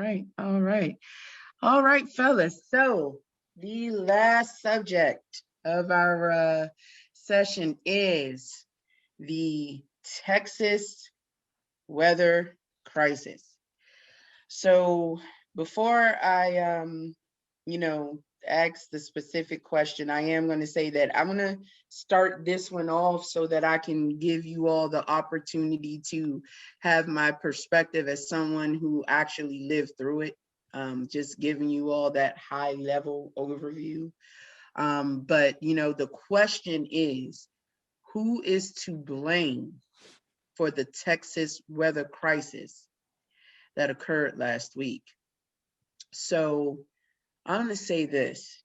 right. All right. All right, fellas. So the last subject of our session is the Texas weather crisis. So before I you know, ask the specific question, I am going to say that I'm going to start this one off so that I can give you all the opportunity to have my perspective as someone who actually lived through it. Just giving you all that high level overview. But the question is, who is to blame for the Texas weather crisis that occurred last week? So I'm going to say this.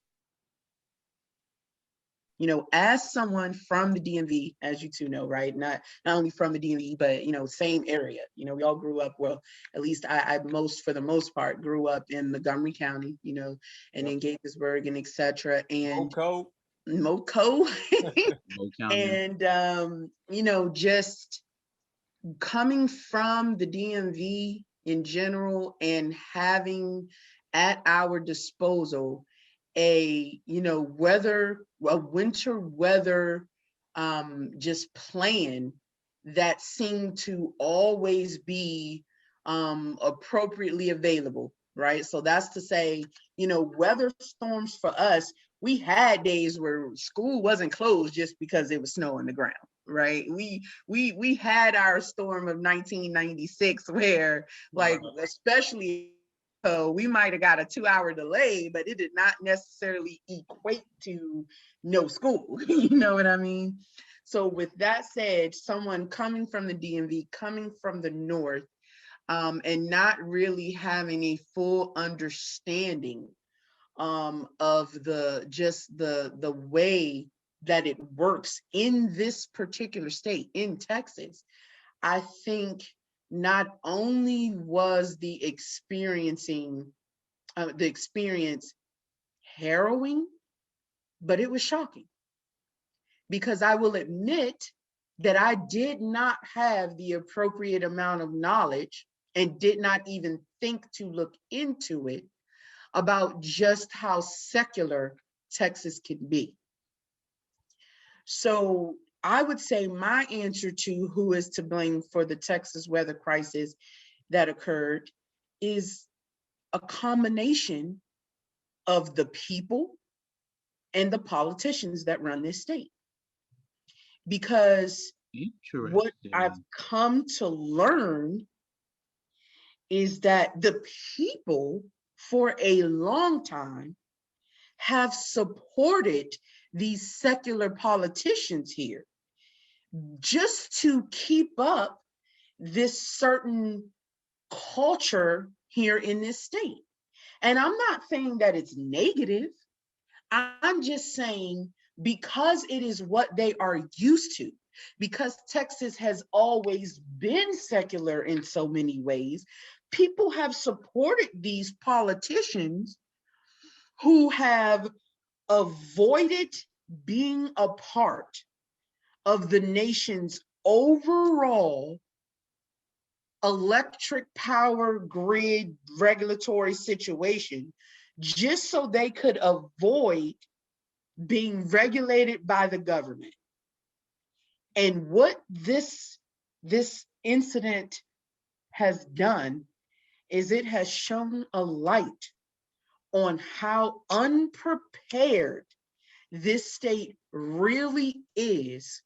As someone from the DMV, as you two know, right? Not only from the DMV, but same area. We all grew up. Well, at least I most for the most part grew up in Montgomery County. And Yep. in Gaithersburg and etc. And Moco. Moco, Old County. and just coming from the DMV in general and having at our disposal a winter weather just plan that seemed to always be appropriately available, right? So that's to say, weather storms for us, we had days where school wasn't closed just because it was snow on the ground, right? We had our storm of 1996 where, like, especially, so we might have got a 2-hour delay, but it did not necessarily equate to no school. You know what I mean? So with that said, someone coming from the DMV, coming from the north, and not really having a full understanding of the way that it works in this particular state, in Texas, I think not only was the experience harrowing, but it was shocking, because I will admit that I did not have the appropriate amount of knowledge and did not even think to look into it about just how secular Texas can be. So I would say my answer to who is to blame for the Texas weather crisis that occurred is a combination of the people and the politicians that run this state. Because what I've Interesting. come to learn is that the people for a long time have supported these secular politicians here just to keep up this certain culture here in this state. And I'm not saying that it's negative. I'm just saying because it is what they are used to, because Texas has always been secular in so many ways, people have supported these politicians who have avoided being a part of the nation's overall electric power grid regulatory situation, just so they could avoid being regulated by the government. And what this incident has done is it has shown a light on how unprepared this state really is,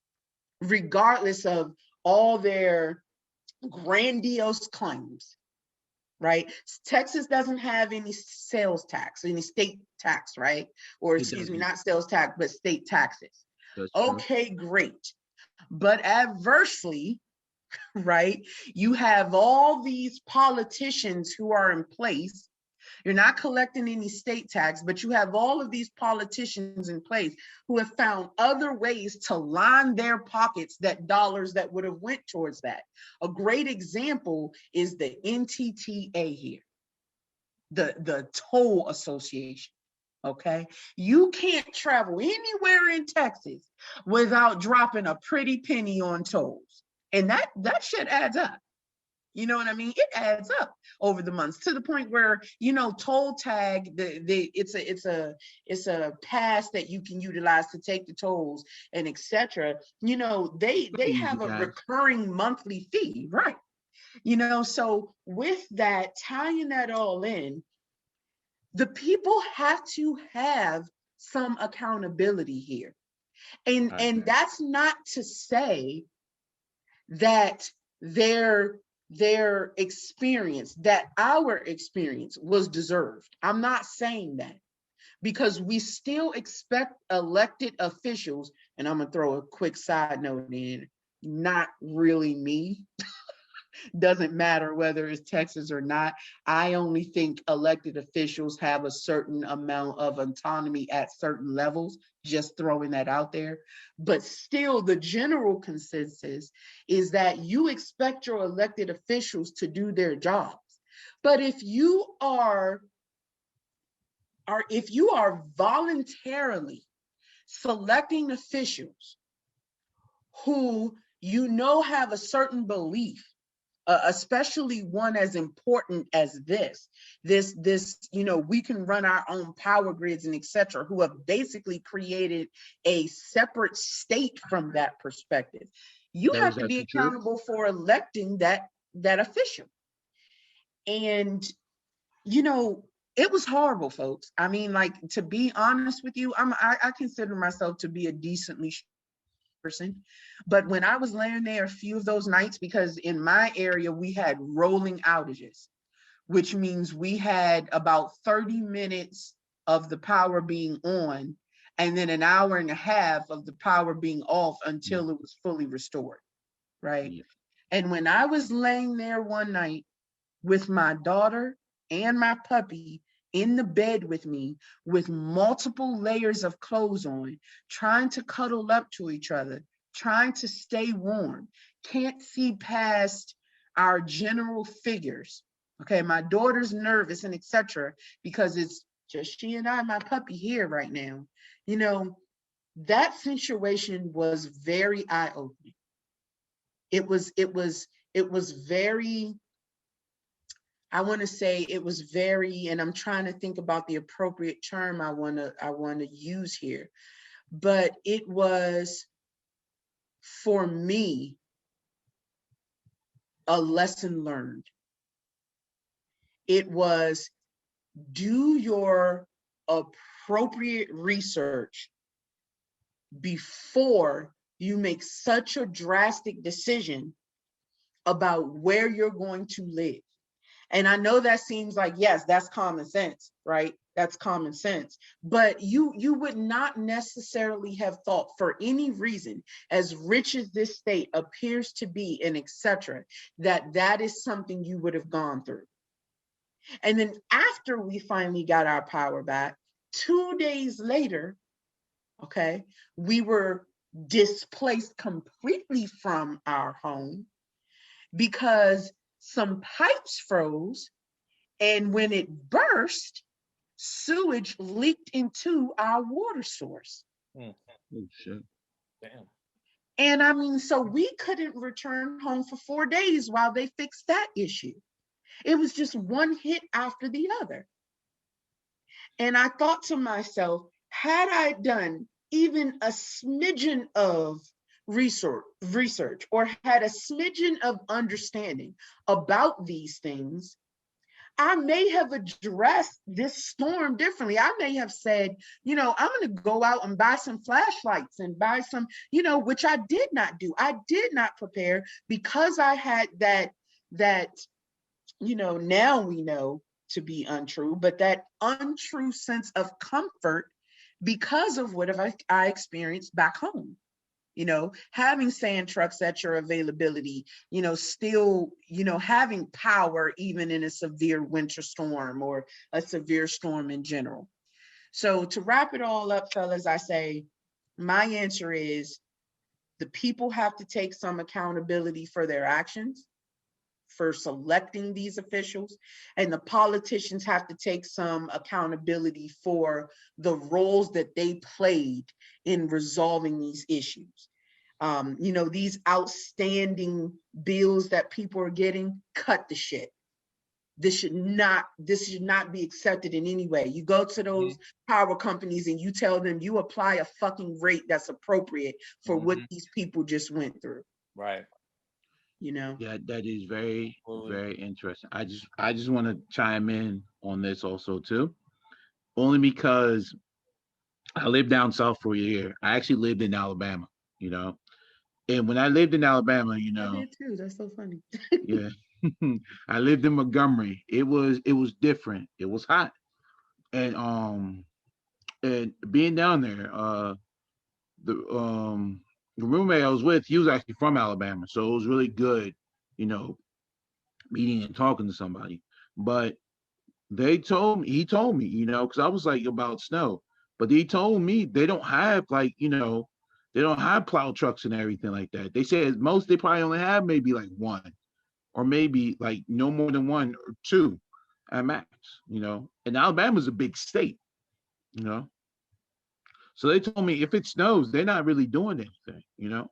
regardless of all their grandiose claims, right? Texas doesn't have any sales tax, any state tax, right? Or It excuse me, doesn't. not sales tax, but state taxes. That's true. Okay, great. But adversely, right, you have all these politicians who are in place. You're not collecting any state tax, but you have all of these politicians in place who have found other ways to line their pockets, that dollars that would have went towards that. A great example is the NTTA here, the toll association. Okay, you can't travel anywhere in Texas without dropping a pretty penny on tolls, and that shit adds up. You know what I mean? It adds up over the months to the point where, you know, toll tag, it's a pass that you can utilize to take the tolls and etc. You know, they Easy have a pass. recurring monthly fee, right? You know, so with that, tying that all in, the people have to have some accountability here. I And agree. that's not to say that their experience, that our experience was deserved. I'm not saying that, because we still expect elected officials, and I'm gonna throw a quick side note in, not really me, doesn't matter whether it's Texas or not. I only think elected officials have a certain amount of autonomy at certain levels, just throwing that out there. But still, the general consensus is that you expect your elected officials to do their jobs. But if you are voluntarily selecting officials who you know have a certain belief, especially one as important as this, you know, we can run our own power grids and etc., who have basically created a separate state from that perspective. You have Those to that's be the truth. accountable for electing that official. And, you know, it was horrible, folks. I mean, like, to be honest with you, I consider myself to be a decently person. But when I was laying there a few of those nights, because in my area we had rolling outages, which means we had about 30 minutes of the power being on and then an hour and a half of the power being off Yeah. until it was fully restored, right? Yeah. And when I was laying there one night with my daughter and my puppy in the bed with me with multiple layers of clothes on, trying to cuddle up to each other, trying to stay warm, can't see past our general figures. Okay, my daughter's nervous and etc. because it's just she and I, my puppy here right now. You know, that situation was very eye-opening. It was very, I want to say it was very, and I'm trying to think about the appropriate term I want to use here, but it was, for me, a lesson learned. It was, do your appropriate research before you make such a drastic decision about where you're going to live. And I know that seems like, yes, that's common sense, right? That's common sense. But you would not necessarily have thought, for any reason, as rich as this state appears to be and etc., that is something you would have gone through. And then after we finally got our power back, 2 days later, okay, we were displaced completely from our home because some pipes froze, and when it burst, sewage leaked into our water source. Mm, Oh shit. damn. And I mean, so we couldn't return home for 4 days while they fixed that issue. It was just one hit after the other. And I thought to myself, had I done even a smidgen of research or had a smidgen of understanding about these things, I may have addressed this storm differently. I may have said, you know, I'm going to go out and buy some flashlights and buy some, you know, which I did not do. I did not prepare because I had that, you know, now we know to be untrue, but that untrue sense of comfort because of what I experienced back home. You know, having sand trucks at your availability, you know, still, you know, having power even in a severe winter storm or a severe storm in general. So to wrap it all up, fellas, I say my answer is the people have to take some accountability for their actions, for selecting these officials, and the politicians have to take some accountability for the roles that they played in resolving these issues. You know, these outstanding bills that people are getting, cut the shit. This should not be accepted in any way. You go to those power companies and you tell them you apply a fucking rate that's appropriate for what these people just went through. Right. You know? Yeah, that is very, Absolutely. very interesting. I just want to chime in on this also too, only because I lived down south for a year. I actually lived in Alabama, you know, and when I lived in Alabama, you I know, did too. That's so funny. yeah, I lived in Montgomery. It was different. It was hot, and being down there, the roommate I was with, he was actually from Alabama, so it was really good, you know, meeting and talking to somebody. But he told me, you know, because I was like about snow, but he told me they don't have like, you know, they don't have plow trucks and everything like that. They said most they probably only have maybe like one, or maybe like no more than one or two at max, you know. And Alabama's a big state, you know. So they told me if it snows, they're not really doing anything, you know.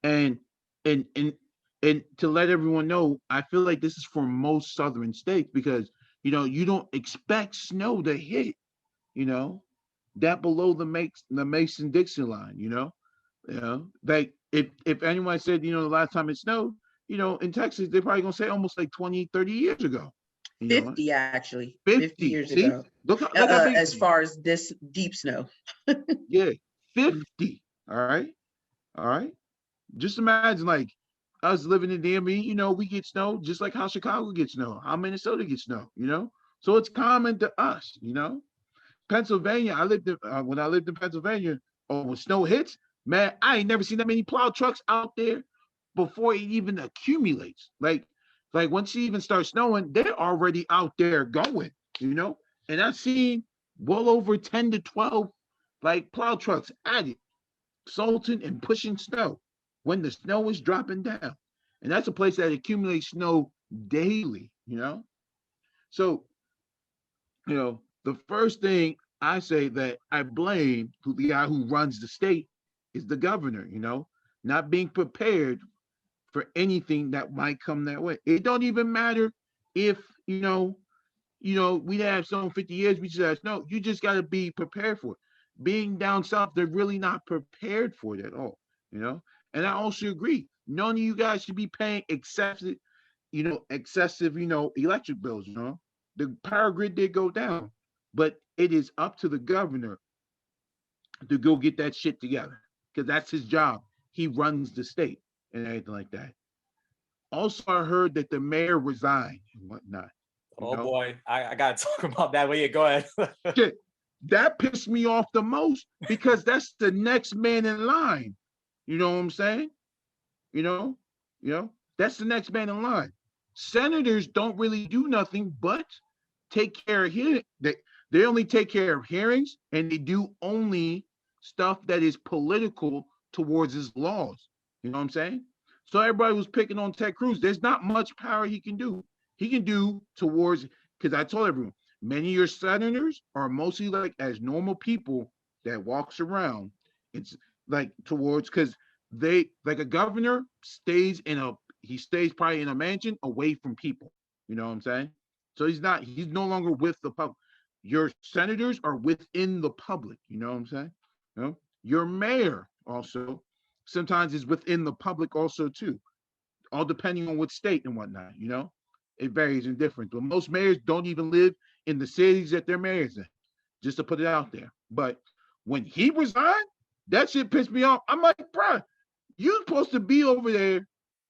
And and and and to let everyone know, I feel like this is for most southern states because you know you don't expect snow to hit, you know, that below the Mason-Dixon line, you know, like if anyone said, you know, the last time it snowed, you know, in Texas, they're probably gonna say almost like 20, 30 years ago. You know, 50 actually, 50 50. years See, ago. look how big. As far as this deep snow. Yeah, 50. All right, all right. Just imagine like us living in DMV, you know, we get snow just like how Chicago gets snow, how Minnesota gets snow, you know? So it's common to us, you know? Pennsylvania, when I lived in Pennsylvania, oh, when snow hits, man, I ain't never seen that many plow trucks out there before it even accumulates. Like once it even starts snowing, they're already out there going, you know? And I've seen well over 10 to 12 like plow trucks at it, salting and pushing snow when the snow is dropping down. And that's a place that accumulates snow daily, you know? So, you know, the first thing I say that I blame the guy who runs the state is the governor, you know, not being prepared for anything that might come that way. It don't even matter if, we have some 50 years, we just have no, you just got to be prepared for it. Being down south, they're really not prepared for it at all, you know? And I also agree, none of you guys should be paying excessive, electric bills, you know? The power grid did go down, but it is up to the governor to go get that shit together because that's his job. He runs the state and everything like that. Also, I heard that the mayor resigned and whatnot. Oh boy, I gotta talk about that. Well, yeah, go ahead. Shit, that pissed me off the most because that's the next man in line. You know what I'm saying? You know, that's the next man in line. Senators don't really do nothing but take care of hearing. They only take care of hearings and they do only stuff that is political towards his laws. You know what I'm saying? So everybody was picking on Ted Cruz. There's not much power he can do. He can do towards, because I told everyone, many of your senators are mostly like as normal people that walks around. It's like towards, because they, like a governor stays he stays probably in a mansion away from people. You know what I'm saying? So he's no longer with the public. Your senators are within the public. You know what I'm saying? You know? Your mayor also sometimes is within the public also too, all depending on what state and whatnot, you know? It varies in different, but most mayors don't even live in the cities that they're mayors in, just to put it out there. But when he resigned, that shit pissed me off. I'm like, bro, you're supposed to be over there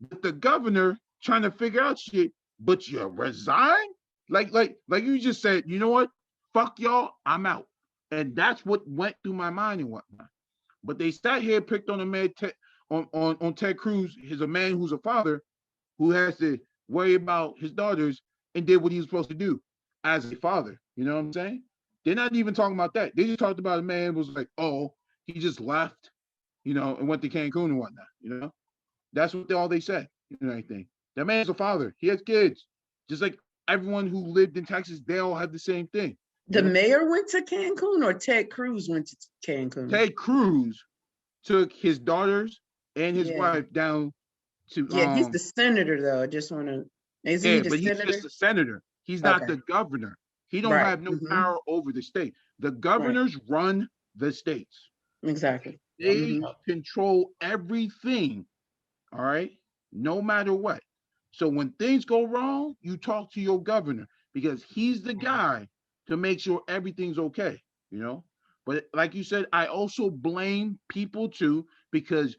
with the governor trying to figure out shit, but you resign? Like you just said, you know what? Fuck y'all, I'm out. And that's what went through my mind and whatnot. But they sat here, picked on a man, on Ted Cruz, he's a man who's a father who has to worry about his daughters and did what he was supposed to do as a father. You know what I'm saying? They're not even talking about that. They just talked about a man who was like, oh, he just left, and went to Cancun and whatnot. That's what all they said. I think that man's a father. He has kids, just like everyone who lived in Texas. They all have the same thing. The mayor went to Cancun, or Ted Cruz went to Cancun? Ted Cruz took his daughters and his Yeah. wife down to Yeah, he's the senator though. I just want to. Isn't he yeah, the but he's senator? just a senator. He's not Okay. the governor. He don't Right. have no power over the state. The Right. governors run the states. Exactly. Yep. They control everything, all right, no matter what. So when things go wrong, you talk to your governor because he's the guy to make sure everything's okay, you know. But like you said, I also blame people too because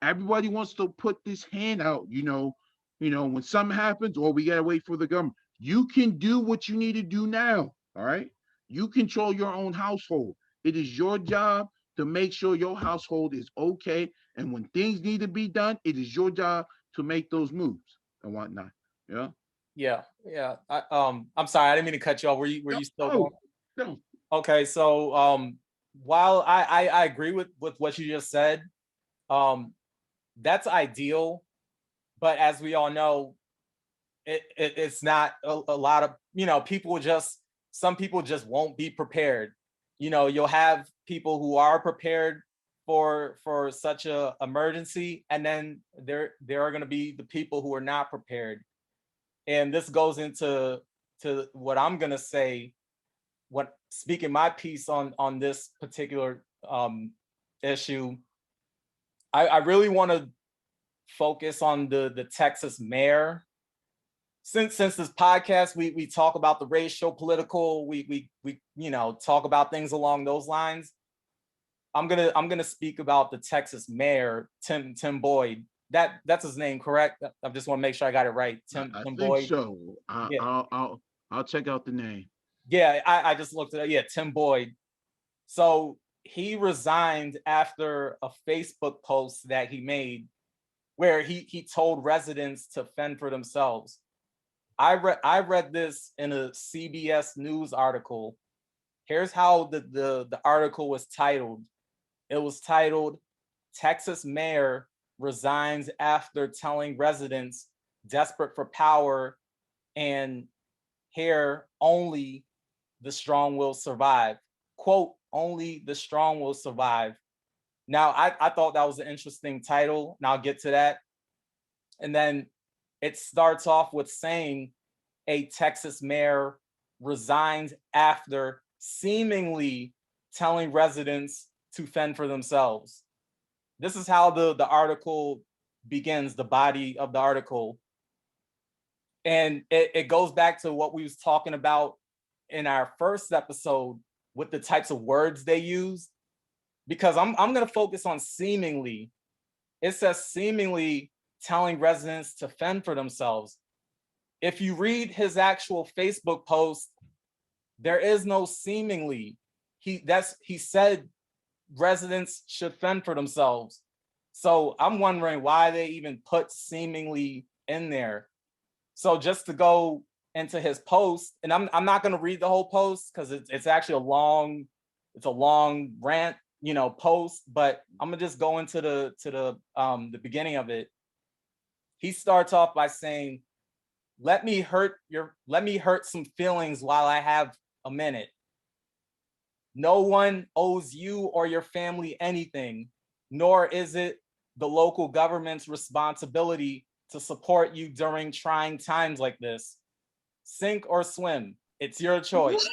everybody wants to put this hand out, when something happens or we gotta wait for the government. You can do what you need to do now, all right? You control your own household. It is your job to make sure your household is okay. And when things need to be done, it is your job to make those moves and whatnot. Yeah. Yeah. I'm sorry, I didn't mean to cut you off. Were you still Oh, going? no. Okay, so while I agree with what you just said, um, that's ideal, but as we all know, it's not a lot of people just some people just won't be prepared. You'll have people who are prepared for such a emergency, and then there are going to be the people who are not prepared. And this goes into what I'm going to say, what speaking my piece on this particular issue. I really want to focus on the Texas mayor. Since this podcast, we talk about the racial, political, we talk about things along those lines. I'm gonna speak about the Texas mayor, Tim Boyd. That's his name, correct? I just want to make sure I got it right. I Tim think Boyd. so. Yeah, I'll check out the name. yeah. I just looked at it. Yeah, Tim Boyd. So he resigned after a Facebook post that he made where he told residents to fend for themselves. I read this in a CBS News article. Here's how the article was titled. It was titled Texas Mayor Resigns After Telling Residents Desperate for Power and Here Only the Strong Will Survive. Quote, only the strong will survive. Now, I thought that was an interesting title, and I'll get to that. And then it starts off with saying a Texas mayor resigns after seemingly telling residents to fend for themselves. This is how the article begins, the body of the article. And it goes back to what we was talking about in our first episode with the types of words they use, because I'm going to focus on seemingly. It says seemingly telling residents to fend for themselves. If you read his actual Facebook post, there is no seemingly. He said residents should fend for themselves. So I'm wondering why they even put seemingly in there. So just to go into his post, and I'm not going to read the whole post because it's actually a long rant, post. But I'm gonna just go into the beginning of it. He starts off by saying, let me hurt some feelings while I have a minute. No one owes you or your family anything, nor is it the local government's responsibility to support you during trying times like this. Sink or swim, it's your choice.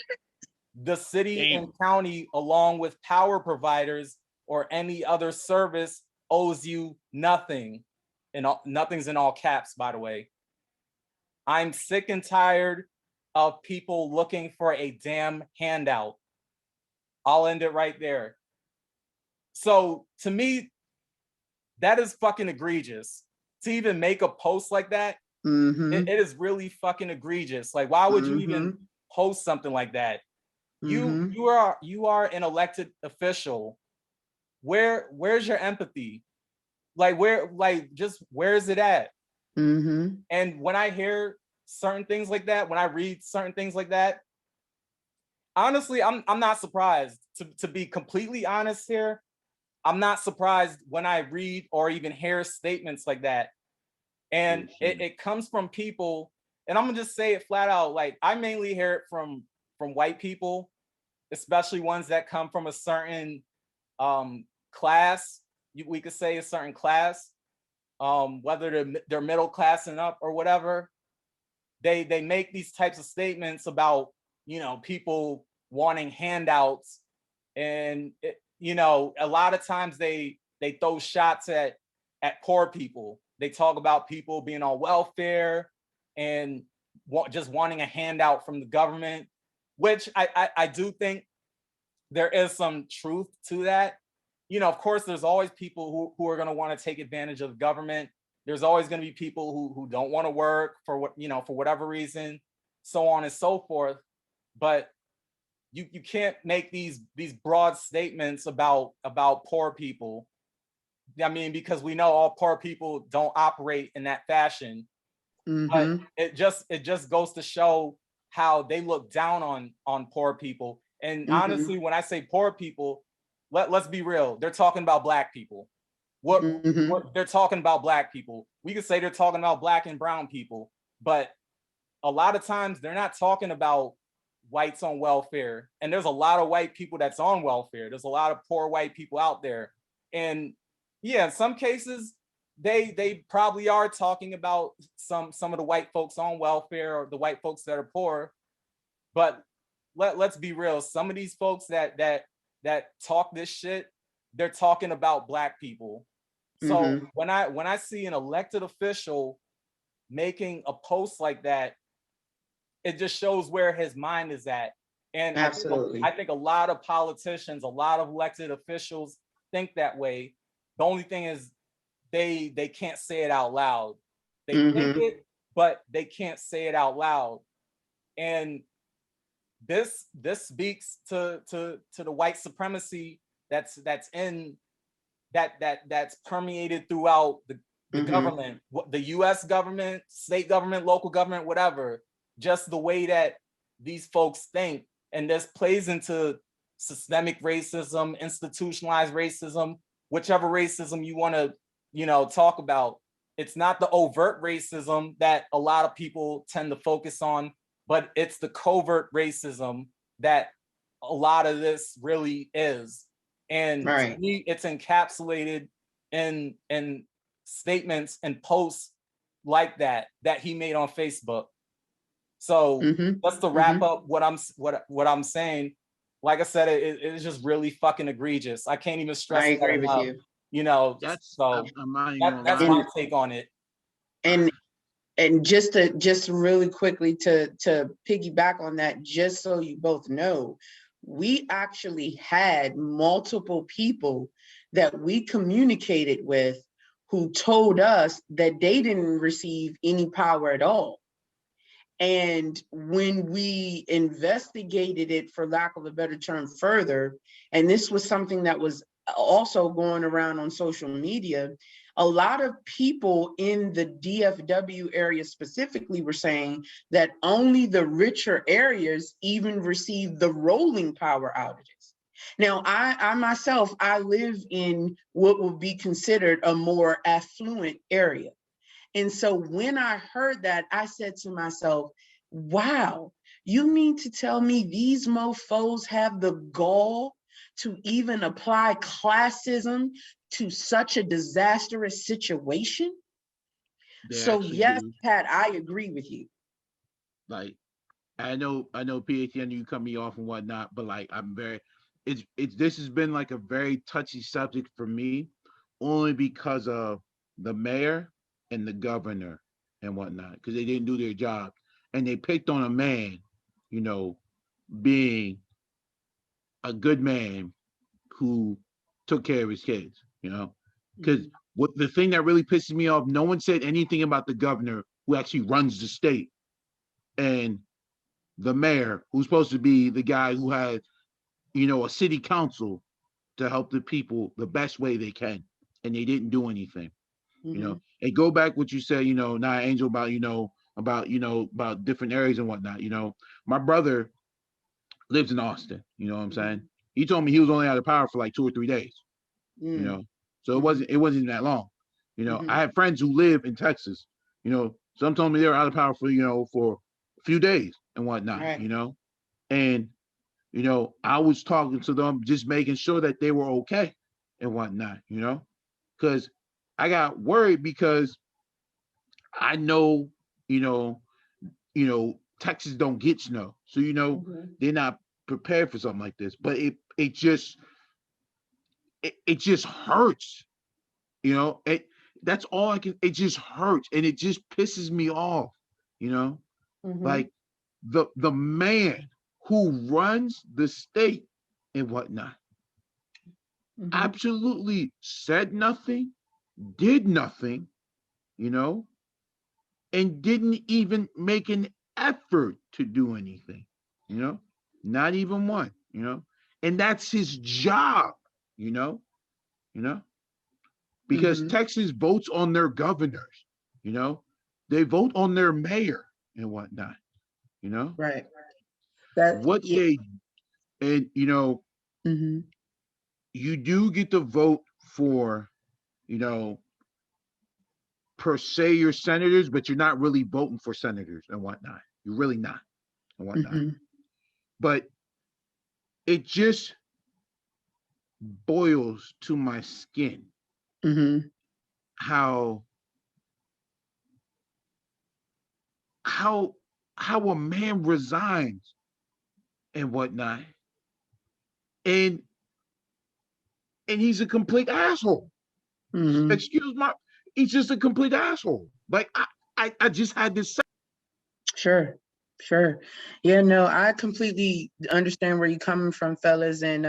The city and county, along with power providers or any other service, owes you nothing. And nothing's in all caps, by the way. I'm sick and tired of people looking for a damn handout. I'll end it right there. So to me, that is fucking egregious. To even make a post like that, it is really fucking egregious. Like, why would you even post something like that? You are an elected official. Where's your empathy? Where's it at? And when I hear certain things like that, when I read certain things like that, honestly, I'm not surprised. To be completely honest here, I'm not surprised when I read or even hear statements like that. And it comes from people, and I'm gonna just say it flat out. Like, I mainly hear it from white people, especially ones that come from a certain class, we could say a certain class, whether they're middle class and up or whatever, they make these types of statements about, you know, people wanting handouts, and you know, a lot of times they throw shots at poor people. They talk about people being on welfare and just wanting a handout from the government, which I do think there is some truth to that. You know, of course, there's always people who are going to want to take advantage of the government. There's always going to be people who don't want to work for what, you know, for whatever reason, so on and so forth. But you can't make these broad statements about poor people. I mean, because we know all poor people don't operate in that fashion. But it just goes to show how they look down on poor people. And honestly, when I say poor people, let's be real, they're talking about Black people. What they're talking about Black people. We could say they're talking about Black and brown people, but a lot of times they're not talking about whites on welfare. And there's a lot of white people that's on welfare. There's a lot of poor white people out there. And yeah, in some cases, they probably are talking about some of the white folks on welfare or the white folks that are poor. But let's be real, some of these folks that talk this shit, they're talking about Black people. So when I see an elected official making a post like that, it just shows where his mind is at. And I think a lot of politicians, a lot of elected officials think that way. The only thing is they can't say it out loud. They think it, but they can't say it out loud. And this speaks to the white supremacy that's permeated throughout the government, the US government, state government, local government, whatever. Just the way that these folks think. And this plays into systemic racism, institutionalized racism, whichever racism you want to, you know, talk about. It's not the overt racism that a lot of people tend to focus on, but it's the covert racism that a lot of this really is. And to me, it's encapsulated in statements and posts like that he made on Facebook. So just to wrap up what I'm saying, like I said, it is just really fucking egregious. I can't even stress. I agree with you. You know, that's my take on it. And just really quickly to piggyback on that, just so you both know, we actually had multiple people that we communicated with who told us that they didn't receive any power at all. And when we investigated it, for lack of a better term, further, and this was something that was also going around on social media, a lot of people in the DFW area specifically were saying that only the richer areas even receive the rolling power outages. Now, I myself, I live in what would be considered a more affluent area. And so when I heard that, I said to myself, wow, you mean to tell me these mofos have the gall to even apply classism to such a disastrous situation? So yes, Pat, I agree with you. Like, I know PhD, you cut me off and whatnot, but like, this has been like a very touchy subject for me, only because of the mayor and the governor and whatnot, because they didn't do their job. And they picked on a man, you know, being a good man who took care of his kids, you know, because what the thing that really pisses me off, no one said anything about the governor who actually runs the state, and the mayor who's supposed to be the guy who had, you know, a city council to help the people the best way they can, and they didn't do anything. You know, and go back what you said, you know, now Angel, about different areas and whatnot. You know, my brother lives in Austin, you know what I'm saying? He told me he was only out of power for like 2 or 3 days, you know, so it wasn't that long. You know, I have friends who live in Texas, you know, some told me they were out of power for, you know, for a few days and whatnot, you know, and, you know, I was talking to them, just making sure that they were okay and whatnot, you know, because I got worried because I know, Texas don't get snow. So, they're not prepared for something like this. But it just hurts, that's all I can, it just hurts and it just pisses me off, like the man who runs the state and whatnot absolutely said nothing, did nothing, and didn't even make an effort to do anything, not even one, and that's his job, you know, you know, because Texas votes on their governors, they vote on their mayor and whatnot, Right. That, what yeah. they, and you do get to vote for, per se your senators, but you're not really voting for senators and whatnot. You're really not and whatnot. But it just boils to my skin how a man resigns and whatnot, and he's a complete asshole. Excuse my, he's just a complete asshole. Like I just had this. Sure. Yeah, no, I completely understand where you're coming from, fellas, and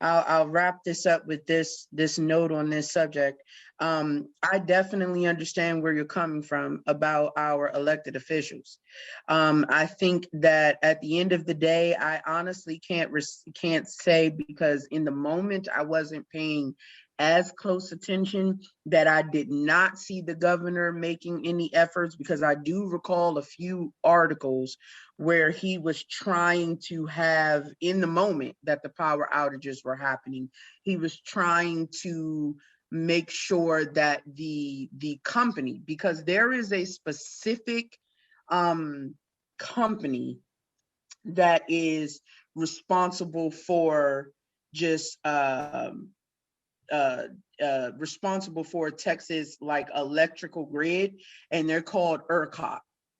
I'll wrap this up with this note on this subject. I definitely understand where you're coming from about our elected officials. I think that at the end of the day, I honestly can't say, because in the moment I wasn't paying as close attention, that I did not see the governor making any efforts, because I do recall a few articles where he was trying to have, in the moment that the power outages were happening, he was trying to make sure that the company, because there is a specific company that is responsible for just responsible for Texas, like, electrical grid, and they're called ERCOT,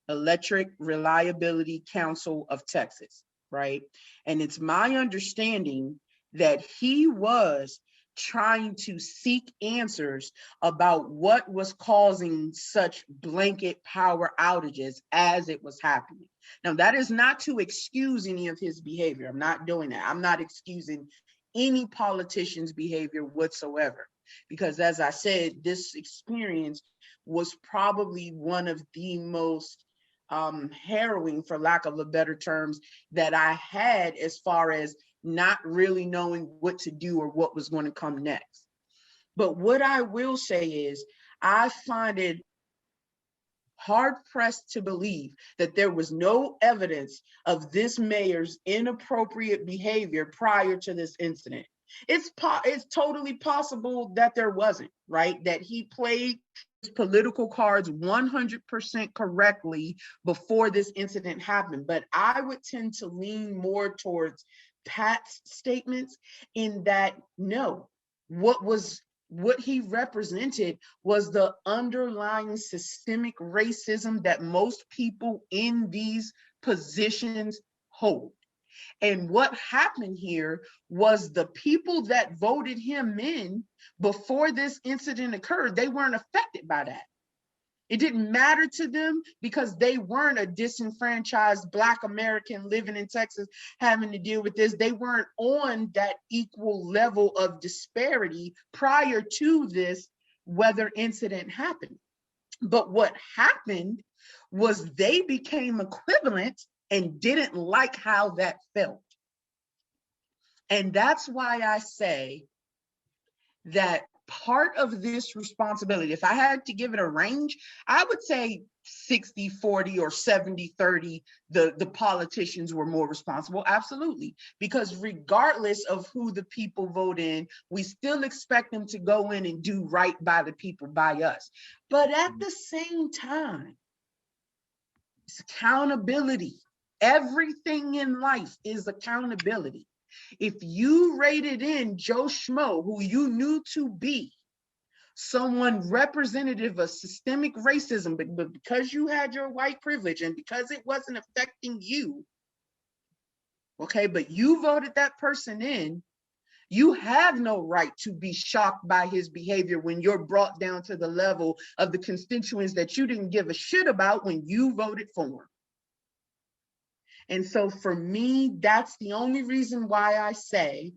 Electric Reliability Council of Texas, right? And it's my understanding that he was trying to seek answers about what was causing such blanket power outages as it was happening. Now, that is not to excuse any of his behavior. I'm not doing that. I'm not excusing any politician's behavior whatsoever, because, as I said, this experience was probably one of the most harrowing, for lack of a better terms, that I had, as far as not really knowing what to do or what was going to come next. But what I will say is, I find it hard-pressed to believe that there was no evidence of this mayor's inappropriate behavior prior to this incident. It's totally possible that there wasn't, right? That he played his political cards 100% correctly before this incident happened. But I would tend to lean more towards Pat's statements, in that, no, what he represented was the underlying systemic racism that most people in these positions hold. And what happened here was, the people that voted him in before this incident occurred, they weren't affected by that. It didn't matter to them, because they weren't a disenfranchised Black American living in Texas having to deal with this. They weren't on that equal level of disparity prior to this weather incident happening. But what happened was, they became equivalent and didn't like how that felt. And that's why I say that part of this responsibility, if I had to give it a range, I would say 60-40 or 70-30, the politicians were more responsible, absolutely. Because regardless of who the people vote in, we still expect them to go in and do right by the people, by us. But at the same time, it's accountability. Everything in life is accountability. If you rated in Joe Schmo, who you knew to be someone representative of systemic racism, but because you had your white privilege and because it wasn't affecting you, okay, but you voted that person in, you have no right to be shocked by his behavior when you're brought down to the level of the constituents that you didn't give a shit about when you voted for him. And so for me, that's the only reason why I say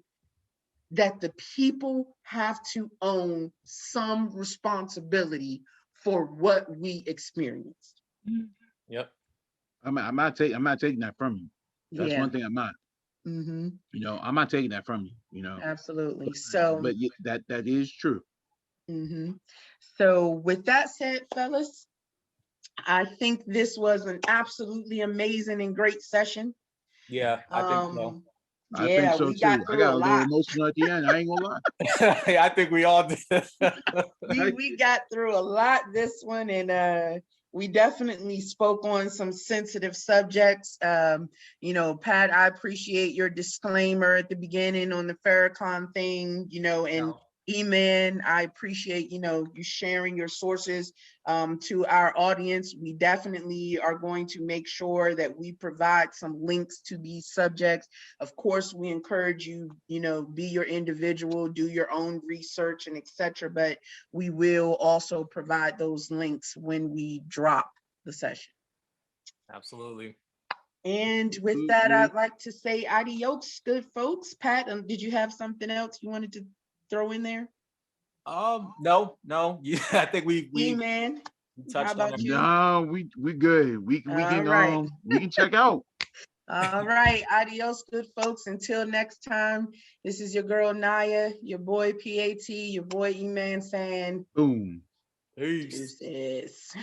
that the people have to own some responsibility for what we experienced. Yep. I'm not taking that from you. That's Yeah. one thing I'm not. Mm-hmm. You know, I'm not taking that from you. You know, Absolutely. So, but that is true. mm-hmm. So with that said, fellas, I think this was an absolutely amazing and great session. Yeah, I think so. I Yeah, think so we too. got I through got a a little lot. emotional at the end. I ain't gonna lie. I think we all did. We got through a lot this one, and we definitely spoke on some sensitive subjects. You know, Pat, I appreciate your disclaimer at the beginning on the Farrakhan thing, you know, and E-Man, I appreciate, you know, you sharing your sources to our audience. We definitely are going to make sure that we provide some links to these subjects. Of course, we encourage you, you know, be your individual, do your own research and etc. But we will also provide those links when we drop the session. Absolutely. And with that, I'd like to say adios, good folks. Pat, did you have something else you wanted to throw in there? No. Yeah, I think we E-Man, touched how about on you? No, we good. We can check out. All right, adios, good folks. Until next time, this is your girl Naya, your boy PAT, your boy E-Man saying Boom. peace. deuces.